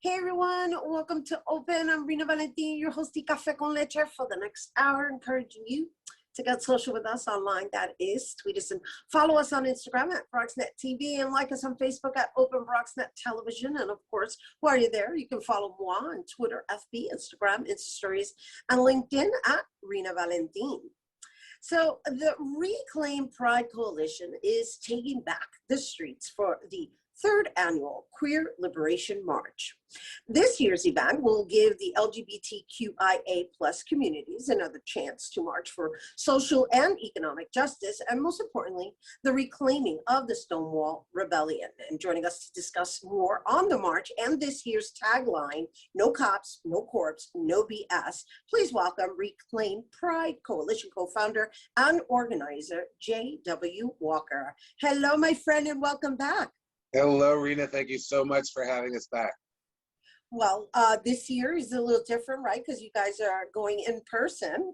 Hey everyone, welcome to Open. I'm Rhina Valentin, your hosty Café con Leche for the next hour, encouraging you to get social with us online. That is, tweet us and follow us on Instagram at BxRx TV and like us on Facebook at Open BxRx Television. And of course, while you're there, you can follow moi on Twitter, FB, Instagram, Insta Stories, and LinkedIn at Rhina Valentin. So the Reclaim Pride Coalition is taking back the streets for the third annual Queer Liberation March. This year's event will give the LGBTQIA+ communities another chance to march for social and economic justice, and most importantly, the reclaiming of the Stonewall Rebellion. And joining us to discuss more on the march and this year's tagline, no cops, no corpse, no BS, please welcome Reclaim Pride Coalition co-founder and organizer, J.W. Walker. Hello, my friend, and welcome back. Hello, Rhina. Thank you so much for having us back. Well, this year is a little different, right? Because you guys are going in person.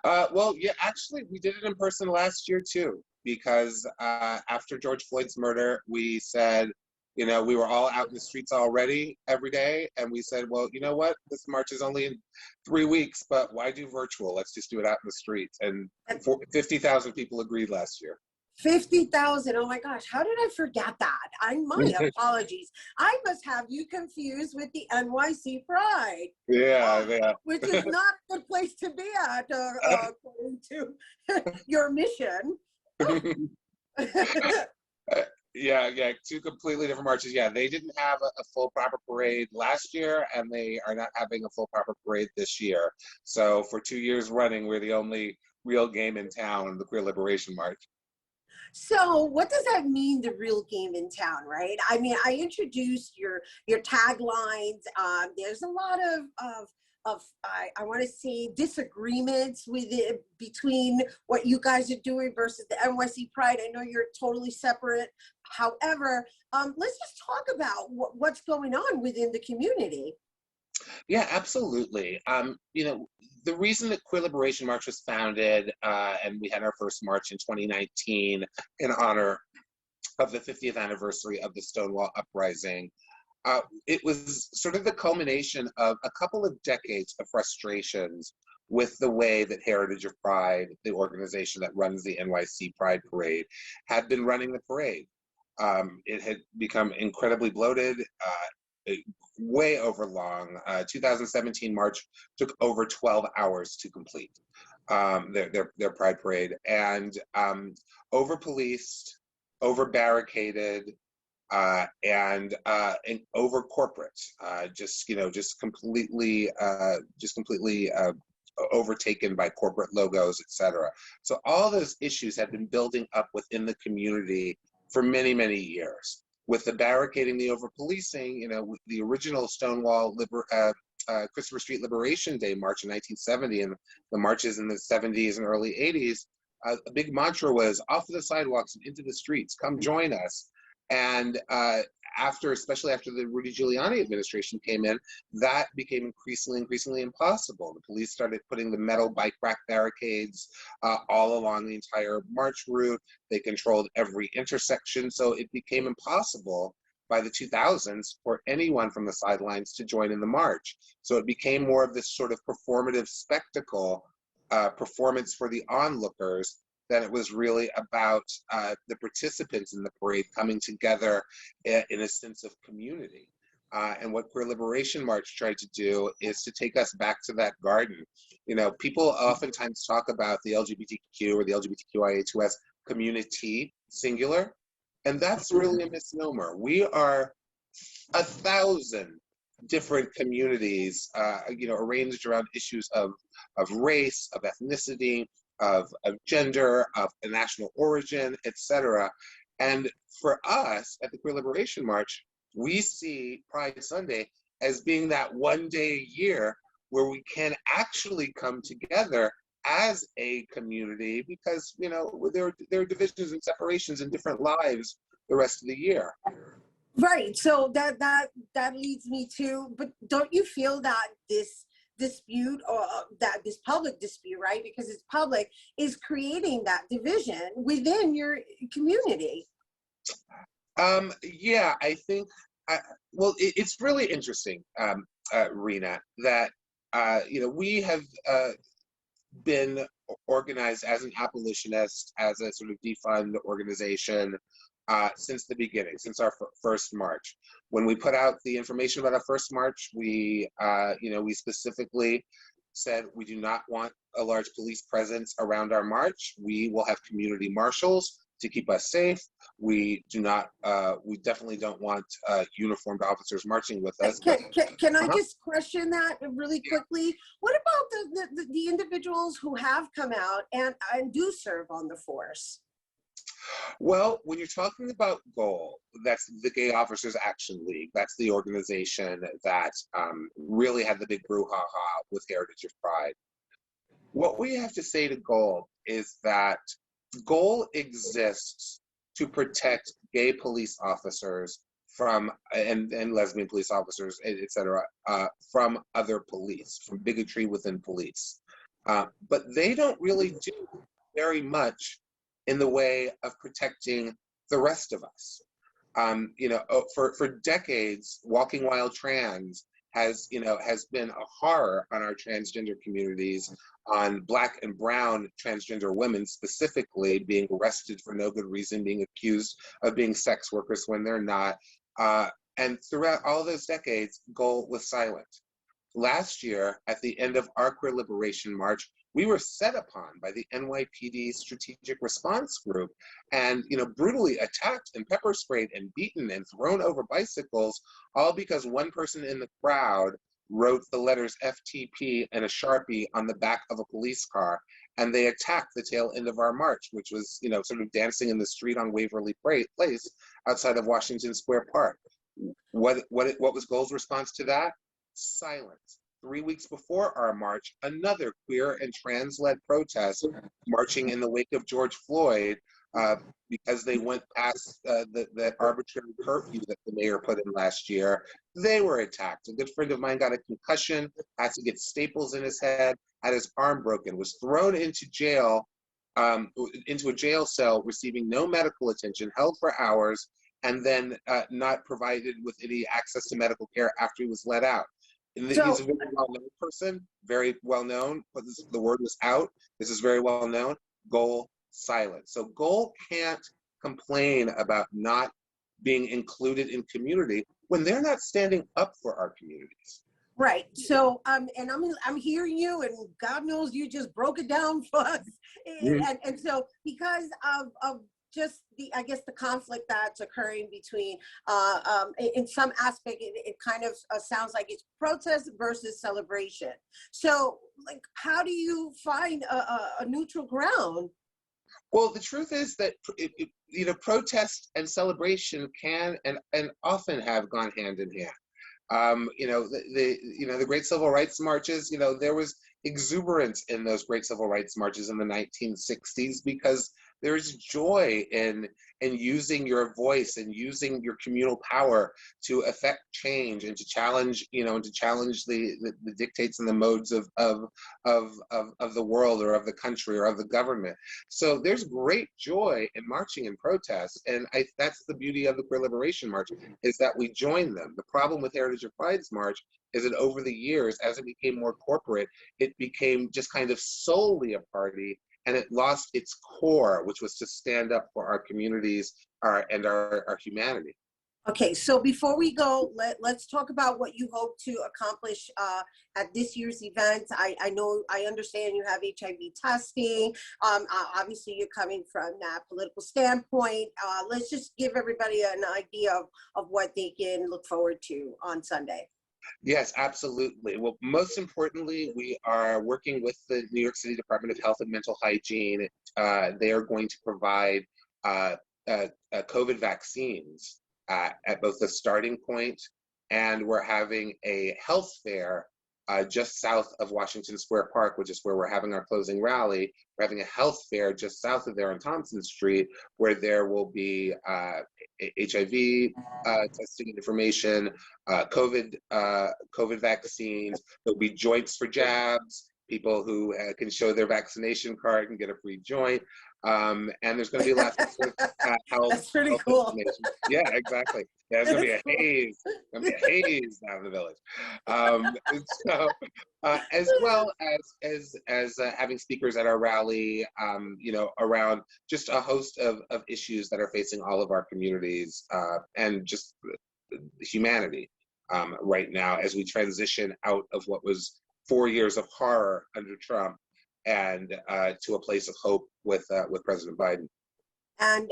Well, yeah, actually, we did it in person last year, too, because after George Floyd's murder, we said, we were all out in the streets already every day. And we said, well, you know what? This march is only in 3 weeks, but why do virtual? Let's just do it out in the streets. And 50,000 people agreed last year. 50,000. Oh my gosh, how did I forget that? My apologies. I must have you confused with the NYC Pride. Yeah. Which is not a good place to be at, according to your mission. Yeah, two completely different marches. Yeah, they didn't have a full proper parade last year, and they are not having a full proper parade this year. So for 2 years running, we're the only real game in town, the Queer Liberation March. So what does that mean, the real game in town, right? I mean, I introduced your taglines. There's a lot of I want to say disagreements with it between what you guys are doing versus the NYC Pride. I know you're totally separate. However, let's just talk about what's going on within the community. Yeah, absolutely. The reason that Queer Liberation March was founded, and we had our first march in 2019 in honor of the 50th anniversary of the Stonewall Uprising, it was sort of the culmination of a couple of decades of frustrations with the way that Heritage of Pride, the organization that runs the NYC Pride Parade, had been running the parade. It had become incredibly bloated, way over long. 2017 March took over 12 hours to complete their Pride Parade, and over policed, over barricaded, and over corporate, just completely overtaken by corporate logos, etc. So all those issues have been building up within the community for many, many years. With the barricading, the over-policing, the original Stonewall Christopher Street Liberation Day March in 1970 and the marches in the 70s and early 80s, a big mantra was off the sidewalks and into the streets, come join us. And especially after the Rudy Giuliani administration came in, that became increasingly impossible. The police started putting the metal bike rack barricades all along the entire march route. They controlled every intersection, so it became impossible by the 2000s for anyone from the sidelines to join in the march. So it became more of this sort of performative spectacle, performance for the onlookers, than it was really about the participants in the parade coming together in a sense of community. And what Queer Liberation March tried to do is to take us back to that garden. People oftentimes talk about the LGBTQ or the LGBTQIA2S community, singular, and that's really a misnomer. We are 1,000 different communities, arranged around issues of race, of ethnicity, of gender, of national origin, etc. And for us at the Queer Liberation March, we see Pride Sunday as being that one day a year where we can actually come together as a community, because there are divisions and separations in different lives the rest of the year. Right. So that leads me to, but don't you feel that this dispute, or that this public dispute, right, because it's public, is creating that division within your community? Yeah, I think Well, it's really interesting, Rhina, that we have been organized as an abolitionist, as a sort of defund organization since the beginning, since our first march. When we put out the information about our first march, we specifically said we do not want a large police presence around our march. We will have community marshals to keep us safe. We definitely don't want uniformed officers marching with us. Can I just question that really quickly? What about the individuals who have come out and do serve on the force? Well, when you're talking about GOAL, that's the Gay Officers Action League. That's the organization that really had the big brouhaha with Heritage of Pride. What we have to say to GOAL is that GOAL exists to protect gay police officers from and lesbian police officers, et cetera, from other police, from bigotry within police. But they don't really do very much in the way of protecting the rest of us. For decades, Walking While Trans has been a horror on our transgender communities, on Black and brown transgender women specifically being arrested for no good reason, being accused of being sex workers when they're not. And throughout all those decades, GOAL was silent. Last year, at the end of our Queer Liberation March, we were set upon by the NYPD Strategic Response Group and, brutally attacked and pepper sprayed and beaten and thrown over bicycles, all because one person in the crowd wrote the letters FTP and a Sharpie on the back of a police car. And they attacked the tail end of our march, which was, sort of dancing in the street on Waverly Place outside of Washington Square Park. What was GOAL's response to that? Silence. 3 weeks before our march, another queer and trans-led protest marching in the wake of George Floyd because they went past that arbitrary curfew that the mayor put in last year. They were attacked. A good friend of mine got a concussion, had to get staples in his head, had his arm broken, was thrown into jail, into a jail cell, receiving no medical attention, held for hours, and then not provided with any access to medical care after he was let out. He's a very well-known person, very well-known, but the word was out. This is very well-known. GOAL silent. So GOAL can't complain about not being included in community when they're not standing up for our communities. Right. So, and I'm hearing you, and God knows you just broke it down for us. Mm-hmm. And so, because of just the conflict that's occurring between, in some aspect, it kind of sounds like it's protest versus celebration. So, like, how do you find a neutral ground? Well, the truth is that protest and celebration can and often have gone hand in hand. The great civil rights marches. There was exuberance in those great civil rights marches in the 1960s because there's joy in using your voice and using your communal power to affect change and to challenge, the dictates and the modes of the world or of the country or of the government. So there's great joy in marching and protest, and that's the beauty of the Queer Liberation March, is that we join them. The problem with Heritage of Pride's march is that over the years, as it became more corporate, it became just kind of solely a party, and it lost its core, which was to stand up for our communities and our humanity. Okay, so before we go, let's talk about what you hope to accomplish at this year's event. I understand you have HIV testing. Obviously, you're coming from that political standpoint. Let's just give everybody an idea of what they can look forward to on Sunday. Yes, absolutely. Well, most importantly, we are working with the New York City Department of Health and Mental Hygiene. They are going to provide COVID vaccines at both the starting point, and we're having a health fair just south of Washington Square Park, which is where we're having our closing rally. We're having a health fair just south of there on Thompson Street, where there will be HIV testing information, COVID vaccines. There'll be joints for jabs, people who can show their vaccination card and get a free joint. And there's going to be lots of health. That's pretty health cool. information. Yeah, exactly. There's going to be a haze. Going to be a haze down in the village. And so, as well as having speakers at our rally, you know, around just a host of issues that are facing all of our communities and just humanity right now as we transition out of what was 4 years of horror under Trump and to a place of hope with President Biden. And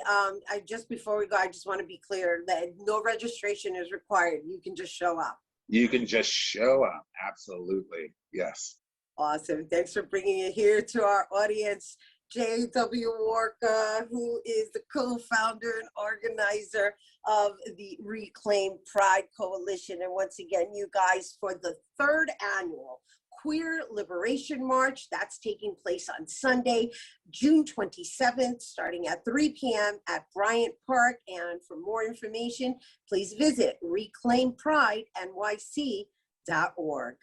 before we go, I just want to be clear that no registration is required. You can just show up. You can just show up. Absolutely. Yes. Awesome. Thanks for bringing it here to our audience. J.W. Warka, who is the co-founder and organizer of the Reclaim Pride Coalition. And once again, you guys, for the 3rd annual Queer Liberation March, that's taking place on Sunday, June 27th, starting at 3 p.m. at Bryant Park. And for more information, please visit reclaimpridegyc.org.